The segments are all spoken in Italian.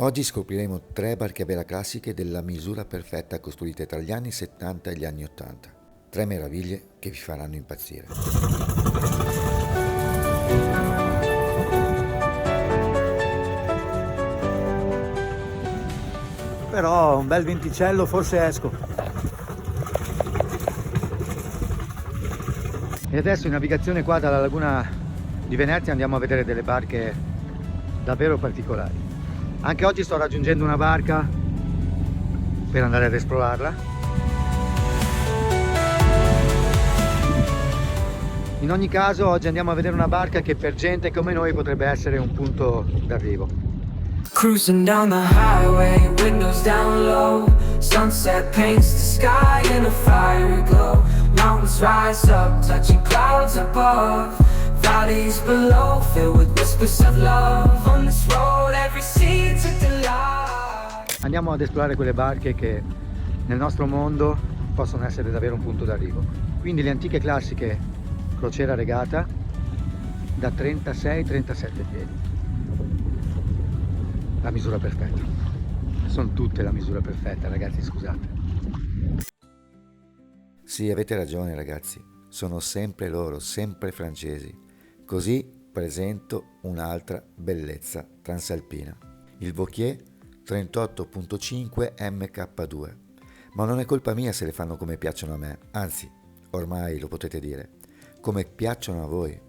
Oggi scopriremo 3 barche a vela classiche della misura perfetta costruite tra gli anni 70 e gli anni 80. 3 meraviglie che vi faranno impazzire. Però un bel venticello forse esco. E adesso in navigazione qua dalla laguna di Venezia andiamo a vedere delle barche davvero particolari. Anche oggi sto raggiungendo una barca per andare ad esplorarla. In ogni caso oggi andiamo a vedere una barca che per gente come noi potrebbe essere un punto d'arrivo. Cruising down the highway, windows down low. Sunset paints the sky in a fiery glow. Mountains rise up, touching clouds above. Valleys below, filled with whispers of love. On this road, every seed's a delight. Andiamo ad esplorare quelle barche che nel nostro mondo possono essere davvero un punto d'arrivo. Quindi le antiche classiche crociera regata da 36-37 piedi. La misura perfetta. Sono tutte la misura perfetta, ragazzi, scusate. Sì, avete ragione ragazzi, sono sempre loro, sempre francesi. Così presento un'altra bellezza transalpina, il Vauquier 38.5 MK2. Ma non è colpa mia se le fanno come piacciono a me, anzi, ormai lo potete dire, come piacciono a voi.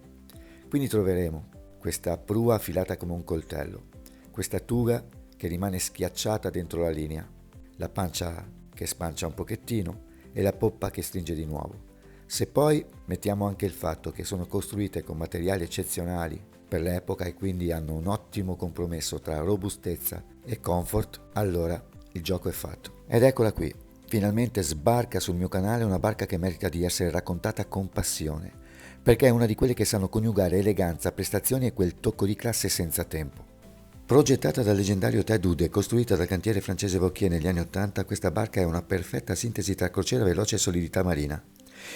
Quindi troveremo questa prua affilata come un coltello, questa tuga che rimane schiacciata dentro la linea, la pancia che spancia un pochettino e la poppa che stringe di nuovo. Se poi mettiamo anche il fatto che sono costruite con materiali eccezionali per l'epoca e quindi hanno un ottimo compromesso tra robustezza e comfort, allora il gioco è fatto. Ed eccola qui, finalmente sbarca sul mio canale una barca che merita di essere raccontata con passione, perché è una di quelle che sanno coniugare eleganza, prestazioni e quel tocco di classe senza tempo. Progettata dal leggendario Ted Wood e costruita dal cantiere francese Vauquier negli anni 80, questa barca è una perfetta sintesi tra crociera veloce e solidità marina.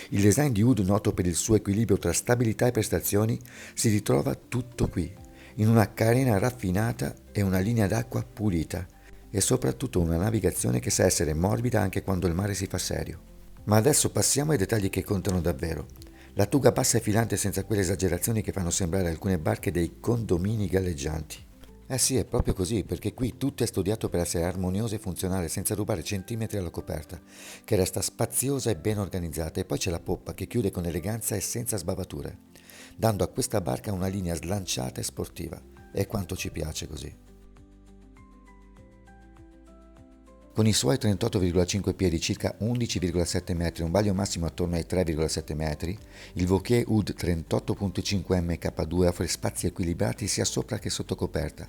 Il design di Wood, noto per il suo equilibrio tra stabilità e prestazioni, si ritrova tutto qui, in una carena raffinata e una linea d'acqua pulita, e soprattutto una navigazione che sa essere morbida anche quando il mare si fa serio. Ma adesso passiamo ai dettagli che contano davvero. La tuga bassa e filante senza quelle esagerazioni che fanno sembrare alcune barche dei condomini galleggianti. Eh sì, è proprio così, perché qui tutto è studiato per essere armonioso e funzionale senza rubare centimetri alla coperta, che resta spaziosa e ben organizzata, e poi c'è la poppa che chiude con eleganza e senza sbavature, dando a questa barca una linea slanciata e sportiva. E quanto ci piace così. Con i suoi 38,5 piedi, circa 11,7 metri e un vaglio massimo attorno ai 3,7 metri, il Vauquier Wood 38.5 MK2 offre spazi equilibrati sia sopra che sotto coperta.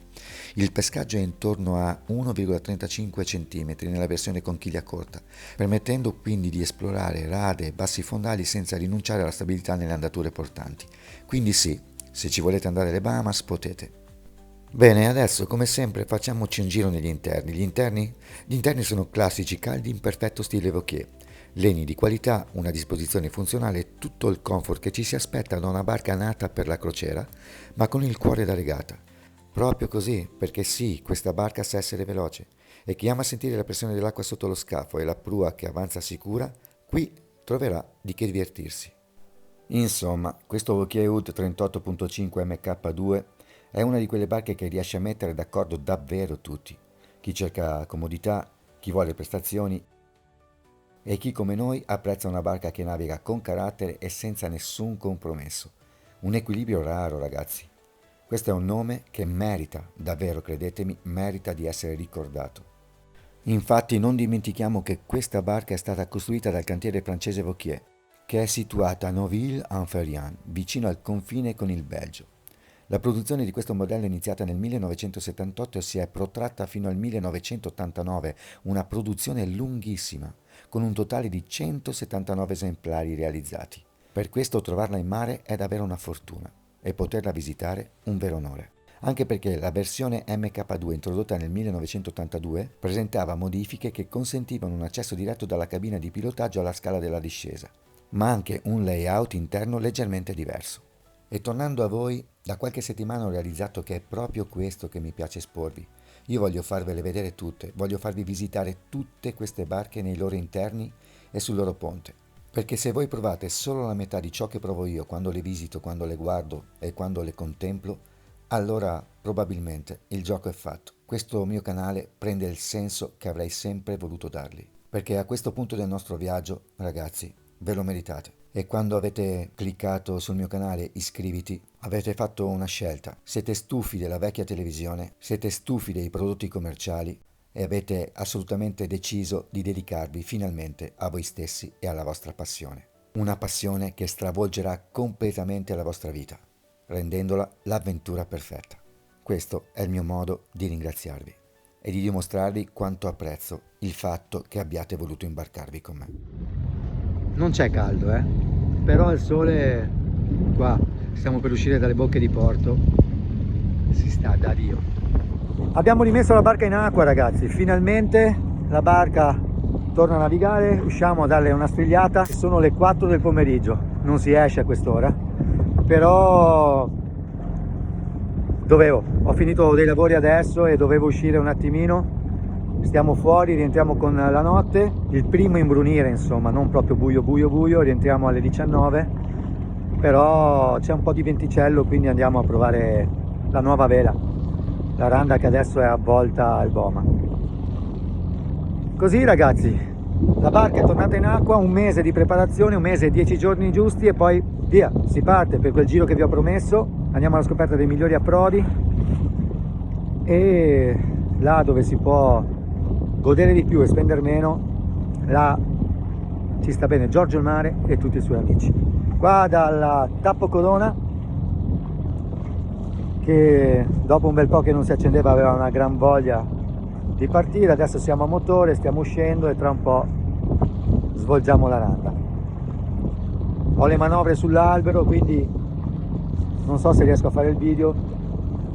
Il pescaggio è intorno a 1,35 cm nella versione con chiglia corta, permettendo quindi di esplorare rade e bassi fondali senza rinunciare alla stabilità nelle andature portanti. Quindi sì, se ci volete andare alle Bahamas potete. Bene, adesso come sempre facciamoci un giro negli interni. Gli interni sono classici, caldi in perfetto stile Vauquier. Legni di qualità, una disposizione funzionale e tutto il comfort che ci si aspetta da una barca nata per la crociera, ma con il cuore da regata. Proprio così, perché sì, questa barca sa essere veloce e chi ama sentire la pressione dell'acqua sotto lo scafo e la prua che avanza sicura, qui troverà di che divertirsi. Insomma, questo Vauquier Wood 38.5 MK2 è una di quelle barche che riesce a mettere d'accordo davvero tutti. Chi cerca comodità, chi vuole prestazioni e chi come noi apprezza una barca che naviga con carattere e senza nessun compromesso. Un equilibrio raro, ragazzi. Questo è un nome che merita, davvero credetemi, merita di essere ricordato. Infatti non dimentichiamo che questa barca è stata costruita dal cantiere francese Vauquier, che è situata a Neuville-en-Ferrian, vicino al confine con il Belgio. La produzione di questo modello è iniziata nel 1978 e si è protratta fino al 1989, una produzione lunghissima, con un totale di 179 esemplari realizzati. Per questo trovarla in mare è davvero una fortuna e poterla visitare un vero onore. Anche perché la versione MK2 introdotta nel 1982 presentava modifiche che consentivano un accesso diretto dalla cabina di pilotaggio alla scala della discesa, ma anche un layout interno leggermente diverso. E tornando a voi, da qualche settimana ho realizzato che è proprio questo che mi piace esporvi, Io voglio farvele vedere tutte, voglio farvi visitare tutte queste barche nei loro interni e sul loro ponte. Perché se voi provate solo la metà di ciò che provo io quando le visito, quando le guardo e quando le contemplo, allora probabilmente il gioco è fatto. Questo mio canale prende il senso che avrei sempre voluto dargli. Perché a questo punto del nostro viaggio, ragazzi, ve lo meritate. E quando avete cliccato sul mio canale iscriviti, avete fatto una scelta. Siete stufi della vecchia televisione, siete stufi dei prodotti commerciali e avete assolutamente deciso di dedicarvi finalmente a voi stessi e alla vostra passione. Una passione che stravolgerà completamente la vostra vita, rendendola l'avventura perfetta. Questo è il mio modo di ringraziarvi e di dimostrarvi quanto apprezzo il fatto che abbiate voluto imbarcarvi con me. Non c'è caldo, però il sole qua, stiamo per uscire dalle bocche di porto, si sta da Dio. Abbiamo rimesso la barca in acqua, ragazzi, finalmente la barca torna a navigare, usciamo a darle una strigliata, sono le 4 del pomeriggio, non si esce a quest'ora, però ho finito dei lavori adesso e dovevo uscire un attimino, stiamo fuori, rientriamo con la notte, il primo imbrunire insomma, non proprio buio, rientriamo alle 19, però c'è un po' di venticello, quindi andiamo a provare la nuova vela. La randa che adesso è avvolta al boma. Così ragazzi, la barca è tornata in acqua, un mese di preparazione, un mese e 10 giorni giusti e poi via, si parte per quel giro che vi ho promesso, andiamo alla scoperta dei migliori approdi e là dove si può godere di più e spendere meno, là ci sta bene Giorgio il mare e tutti i suoi amici. Qua dalla Tappo Corona, che dopo un bel po' che non si accendeva aveva una gran voglia di partire, adesso siamo a motore, stiamo uscendo e tra un po' svolgiamo la randa. Ho le manovre sull'albero, quindi non so se riesco a fare il video,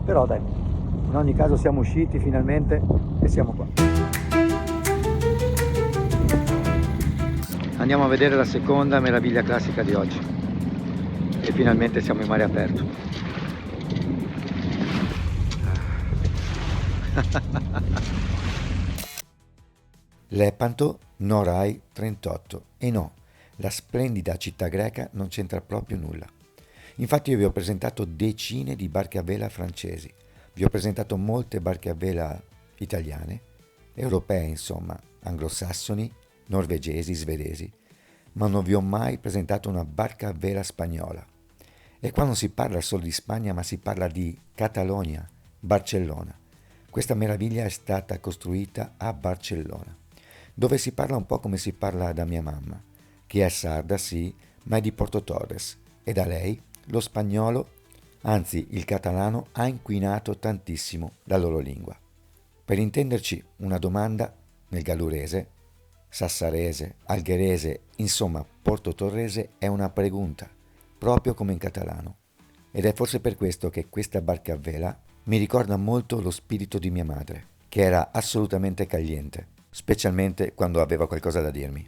però dai, in ogni caso siamo usciti finalmente e siamo qua. Andiamo a vedere la seconda meraviglia classica di oggi e finalmente siamo in mare aperto. Lepanto, Norai 38. E no, la splendida città greca non c'entra proprio nulla. Infatti io vi ho presentato decine di barche a vela francesi, vi ho presentato molte barche a vela italiane, europee insomma, anglosassoni, norvegesi, svedesi, ma non vi ho mai presentato una barca a vela spagnola. E qua non si parla solo di Spagna, ma si parla di Catalogna, Barcellona. Questa meraviglia è stata costruita a Barcellona, dove si parla un po' come si parla da mia mamma, che è sarda sì, ma è di Porto Torres, e da lei lo spagnolo, anzi il catalano, ha inquinato tantissimo la loro lingua. Per intenderci, una domanda nel gallurese, sassarese, algherese, insomma portotorrese è una pregunta, proprio come in catalano. Ed è forse per questo che questa barca a vela mi ricorda molto lo spirito di mia madre, che era assolutamente caliente, specialmente quando aveva qualcosa da dirmi.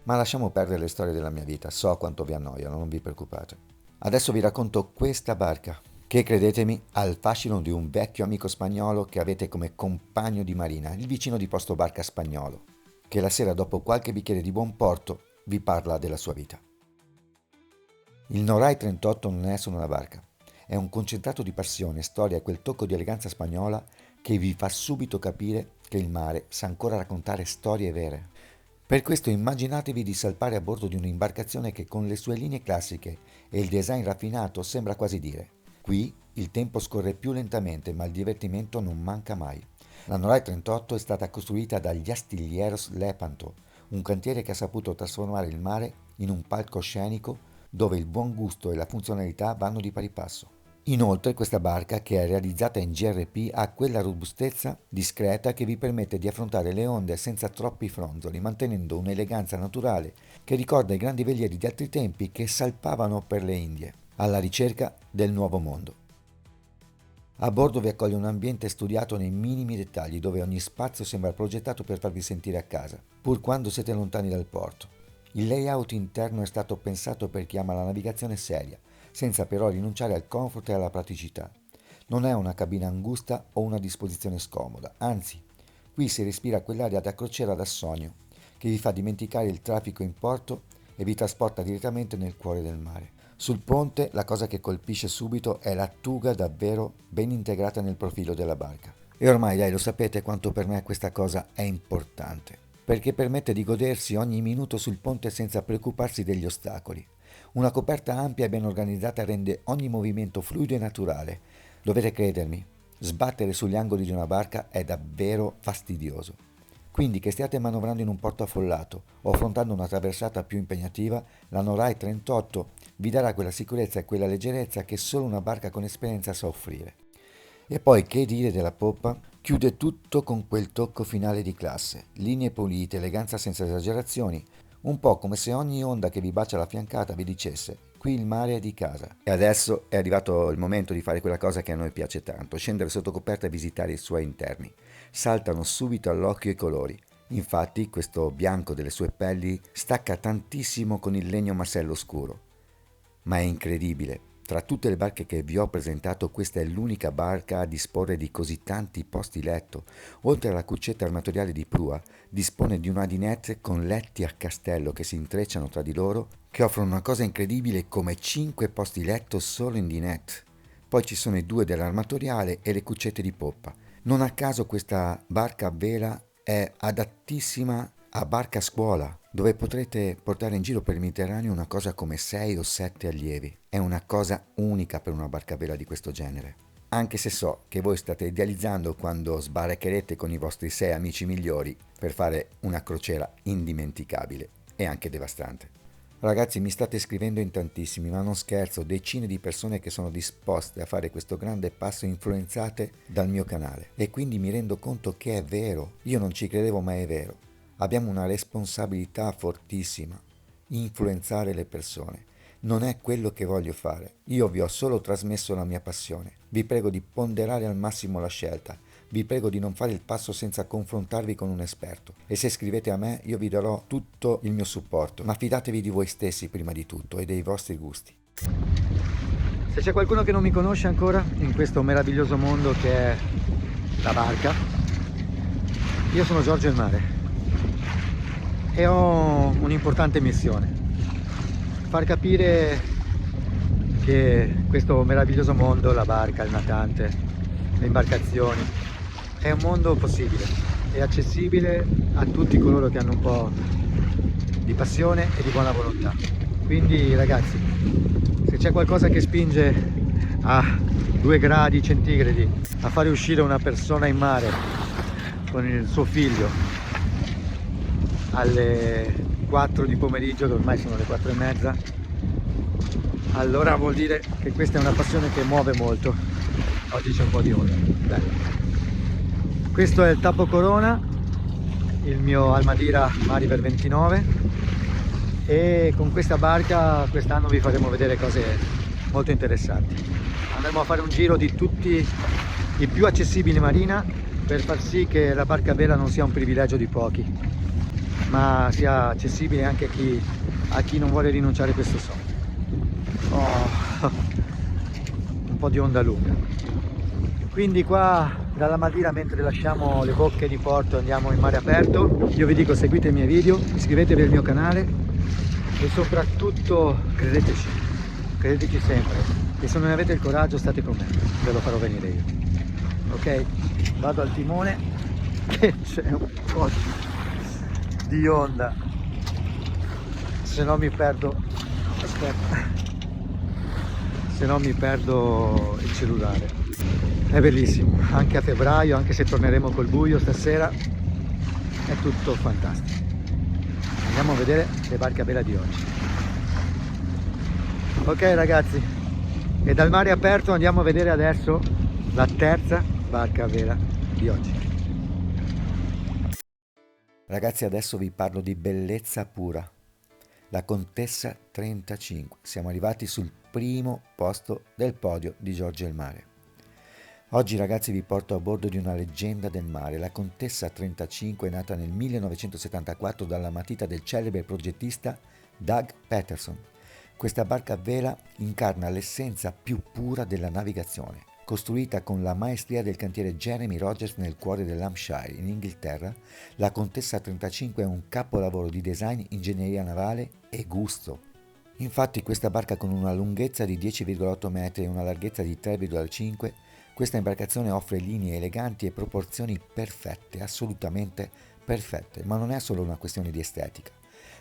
Ma lasciamo perdere le storie della mia vita, so quanto vi annoiano, non vi preoccupate. Adesso vi racconto questa barca, che credetemi ha il fascino di un vecchio amico spagnolo che avete come compagno di marina, il vicino di posto barca spagnolo, che la sera dopo qualche bicchiere di buon porto vi parla della sua vita. Il Norai 38 non è solo una barca. È un concentrato di passione, storia e quel tocco di eleganza spagnola che vi fa subito capire che il mare sa ancora raccontare storie vere. Per questo immaginatevi di salpare a bordo di un'imbarcazione che con le sue linee classiche e il design raffinato sembra quasi dire: qui il tempo scorre più lentamente ma il divertimento non manca mai. La Norai 38 è stata costruita dagli Astilleros Lepanto, un cantiere che ha saputo trasformare il mare in un palcoscenico dove il buon gusto e la funzionalità vanno di pari passo. Inoltre questa barca, che è realizzata in GRP, ha quella robustezza discreta che vi permette di affrontare le onde senza troppi fronzoli, mantenendo un'eleganza naturale che ricorda i grandi velieri di altri tempi che salpavano per le Indie, alla ricerca del nuovo mondo. A bordo vi accoglie un ambiente studiato nei minimi dettagli, dove ogni spazio sembra progettato per farvi sentire a casa, pur quando siete lontani dal porto. Il layout interno è stato pensato per chi ama la navigazione seria, senza però rinunciare al comfort e alla praticità. Non è una cabina angusta o una disposizione scomoda, anzi, qui si respira quell'aria da crociera da sogno, che vi fa dimenticare il traffico in porto e vi trasporta direttamente nel cuore del mare. Sul ponte la cosa che colpisce subito è la tuga davvero ben integrata nel profilo della barca. E ormai dai, lo sapete quanto per me questa cosa è importante, perché permette di godersi ogni minuto sul ponte senza preoccuparsi degli ostacoli. Una coperta ampia e ben organizzata rende ogni movimento fluido e naturale. Dovete credermi, sbattere sugli angoli di una barca è davvero fastidioso. Quindi che stiate manovrando in un porto affollato o affrontando una traversata più impegnativa, la Norai 38 vi darà quella sicurezza e quella leggerezza che solo una barca con esperienza sa offrire. E poi che dire della poppa? Chiude tutto con quel tocco finale di classe, linee pulite, eleganza senza esagerazioni, un po' come se ogni onda che vi bacia la fiancata vi dicesse qui il mare è di casa. E adesso è arrivato il momento di fare quella cosa che a noi piace tanto, scendere sotto coperta e visitare i suoi interni. Saltano subito all'occhio i colori. Infatti questo bianco delle sue pelli stacca tantissimo con il legno massello scuro. Ma è incredibile. Tra tutte le barche che vi ho presentato, questa è l'unica barca a disporre di così tanti posti letto. Oltre alla cuccetta armatoriale di prua, dispone di una dinette con letti a castello che si intrecciano tra di loro, che offrono una cosa incredibile come 5 posti letto solo in dinette. Poi ci sono i 2 dell'armatoriale e le cuccette di poppa. Non a caso questa barca a vela è adattissima a barca scuola, dove potrete portare in giro per il Mediterraneo una cosa come 6 o 7 allievi. È una cosa unica per una barca a vela di questo genere. Anche se so che voi state idealizzando quando sbarcherete con i vostri 6 amici migliori per fare una crociera indimenticabile e anche devastante. Ragazzi, mi state scrivendo in tantissimi, ma non scherzo, decine di persone che sono disposte a fare questo grande passo influenzate dal mio canale. E quindi mi rendo conto che è vero, io non ci credevo ma è vero. Abbiamo una responsabilità fortissima, influenzare le persone. Non è quello che voglio fare, io vi ho solo trasmesso la mia passione. Vi prego di ponderare al massimo la scelta, vi prego di non fare il passo senza confrontarvi con un esperto. E se scrivete a me io vi darò tutto il mio supporto, ma fidatevi di voi stessi prima di tutto e dei vostri gusti. Se c'è qualcuno che non mi conosce ancora in questo meraviglioso mondo che è la barca, io sono Giorgio il Mare e ho un'importante missione: far capire che questo meraviglioso mondo, la barca, il natante, le imbarcazioni, è un mondo possibile, è accessibile a tutti coloro che hanno un po' di passione e di buona volontà. Quindi ragazzi, se c'è qualcosa che spinge a 2 gradi centigradi a fare uscire una persona in mare con il suo figlio alle 4 di pomeriggio, che ormai sono le 4:30, allora vuol dire che questa è una passione che muove molto. Oggi c'è un po' di onda. Bene. Questo è il Tappo Corona, il mio Almadira Mariver 29, e con questa barca quest'anno vi faremo vedere cose molto interessanti. Andremo a fare un giro di tutti i più accessibili marina per far sì che la barca a vela non sia un privilegio di pochi, ma sia accessibile anche a chi non vuole rinunciare a questo sogno. Un po' di onda lunga. Quindi qua dalla Madeira, mentre lasciamo le bocche di porto e andiamo in mare aperto, io vi dico: seguite i miei video, iscrivetevi al mio canale e soprattutto credeteci sempre, e se non avete il coraggio state con me, ve lo farò venire io. Ok? Vado al timone che c'è un po' di onda, se no mi perdo, se no mi perdo il cellulare. È bellissimo, anche a febbraio, anche se torneremo col buio stasera, è tutto fantastico. Andiamo a vedere le barche a vela di oggi. Ok ragazzi, e dal mare aperto andiamo a vedere adesso la terza barca a vela di oggi. Ragazzi, adesso vi parlo di bellezza pura. La Contessa 35. Siamo arrivati sul primo posto del podio di Giorgio il Mare. Oggi ragazzi vi porto a bordo di una leggenda del mare. La Contessa 35 è nata nel 1974 dalla matita del celebre progettista Doug Peterson. Questa barca a vela incarna l'essenza più pura della navigazione. Costruita con la maestria del cantiere Jeremy Rogers nel cuore dell'Hampshire, in Inghilterra, la Contessa 35 è un capolavoro di design, ingegneria navale e gusto. Infatti questa barca con una lunghezza di 10,8 metri e una larghezza di 3,5, questa imbarcazione offre linee eleganti e proporzioni perfette, assolutamente perfette, ma non è solo una questione di estetica.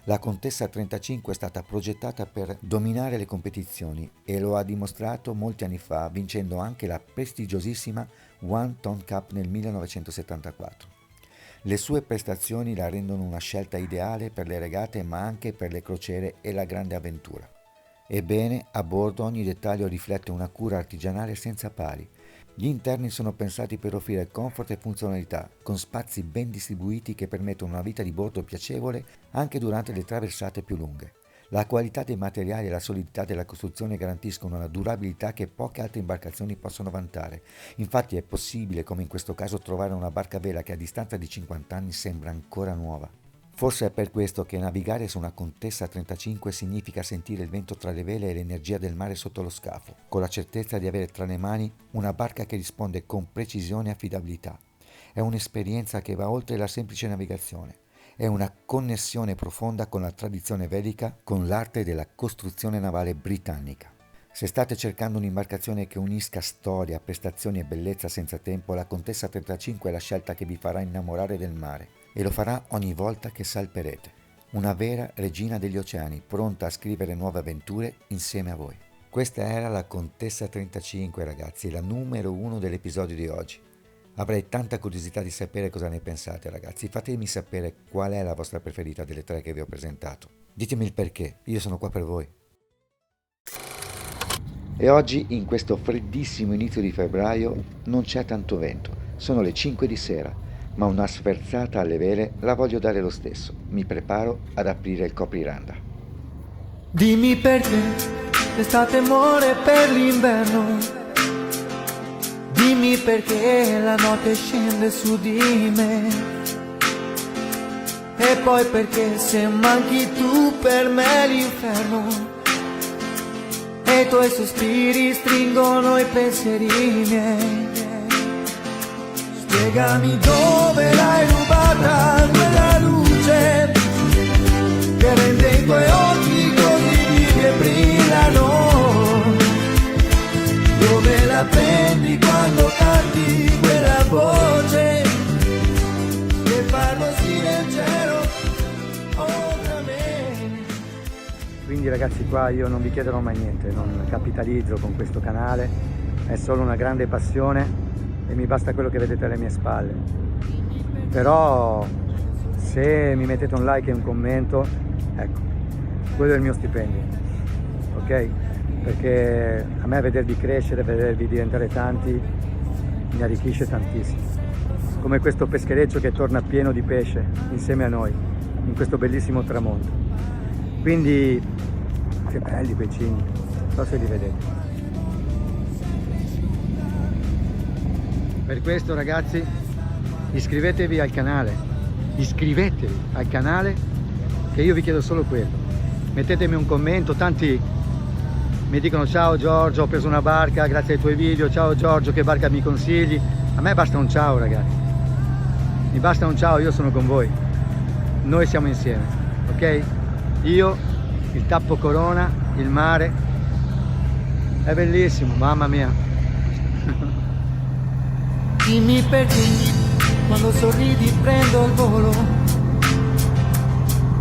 La Contessa 35 è stata progettata per dominare le competizioni e lo ha dimostrato molti anni fa, vincendo anche la prestigiosissima One Ton Cup nel 1974. Le sue prestazioni la rendono una scelta ideale per le regate, ma anche per le crociere e la grande avventura. Ebbene, a bordo ogni dettaglio riflette una cura artigianale senza pari. Gli interni sono pensati per offrire comfort e funzionalità, con spazi ben distribuiti che permettono una vita di bordo piacevole anche durante le traversate più lunghe. La qualità dei materiali e la solidità della costruzione garantiscono una durabilità che poche altre imbarcazioni possono vantare. Infatti è possibile, come in questo caso, trovare una barca a vela che a distanza di 50 anni sembra ancora nuova. Forse è per questo che navigare su una Contessa 35 significa sentire il vento tra le vele e l'energia del mare sotto lo scafo, con la certezza di avere tra le mani una barca che risponde con precisione e affidabilità. È un'esperienza che va oltre la semplice navigazione. È una connessione profonda con la tradizione vedica, con l'arte della costruzione navale britannica. Se state cercando un'imbarcazione che unisca storia, prestazioni e bellezza senza tempo, la Contessa 35 è la scelta che vi farà innamorare del mare. E lo farà ogni volta che salperete. Una vera regina degli oceani, pronta a scrivere nuove avventure insieme a voi. Questa era la Contessa 35, ragazzi, la numero 1 dell'episodio di oggi. Avrei tanta curiosità di sapere cosa ne pensate, ragazzi. Fatemi sapere qual è la vostra preferita delle 3 che vi ho presentato. Ditemi il perché, io sono qua per voi. E oggi, in questo freddissimo inizio di febbraio, non c'è tanto vento. Sono le 5 di sera. Ma una sferzata alle vele la voglio dare lo stesso. Mi preparo ad aprire il copriranda. Dimmi perché l'estate muore per l'inverno. Dimmi perché la notte scende su di me. E poi perché se manchi tu per me è l'inferno. E i tuoi sospiri stringono i pensieri miei. Spiegami dove l'hai rubata quella luce che rende i tuoi occhi così vivi e brillano. Dove la prendi quando canti quella voce che parlo sì nel cielo oltre a me. Quindi ragazzi, qua io non vi chiederò mai niente, non capitalizzo con questo canale, è solo una grande passione e mi basta quello che vedete alle mie spalle. Però se mi mettete un like e un commento, ecco, quello è il mio stipendio, ok? Perché a me vedervi crescere, vedervi diventare tanti mi arricchisce tantissimo, come questo peschereccio che torna pieno di pesce insieme a noi in questo bellissimo tramonto. Quindi che belli quei cigni, non so se li vedete. Per questo, ragazzi, iscrivetevi al canale, che io vi chiedo solo quello. Mettetemi un commento, tanti mi dicono ciao Giorgio, ho preso una barca grazie ai tuoi video, ciao Giorgio, che barca mi consigli? A me basta un ciao, ragazzi, mi basta un ciao, io sono con voi, noi siamo insieme, ok? Io, il Tappo Corona, il mare, è bellissimo, mamma mia. Dimmi perché quando sorridi prendo il volo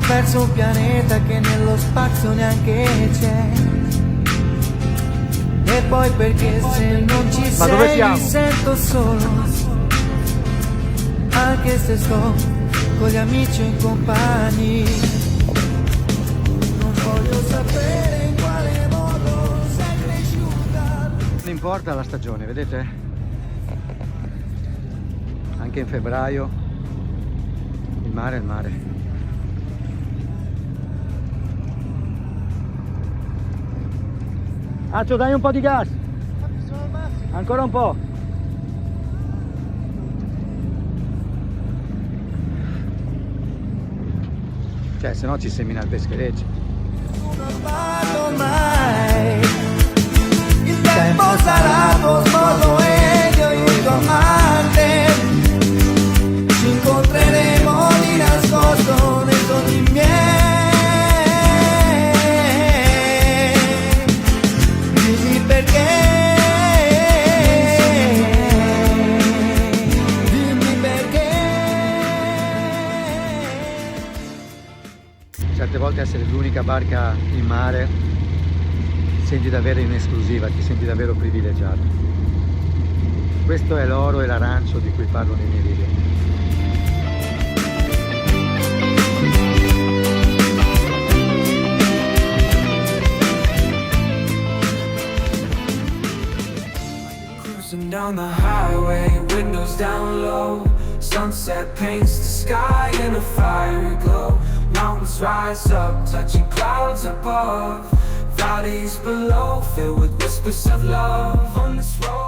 verso un pianeta che nello spazio neanche c'è. E poi perché se non ci sei mi sento solo, anche se sto con gli amici in compagni. Non voglio sapere in quale modo sei cresciuta. Non importa la stagione, vedete? Anche in febbraio il mare è il mare. Accio, dai un po' di gas, ancora un po'. Cioè, se no ci semina il peschereccio. Il tempo sarà cosmoso certe volte essere l'unica barca in mare ti senti davvero in esclusiva, ti senti davvero privilegiato. Questo è l'oro e l'arancio di cui parlo nei miei video. Cruising down the highway, windows down low. Sunset paints the sky in a fiery glow. Mountains rise up, touching clouds above. Valleys below, filled with whispers of love on this road.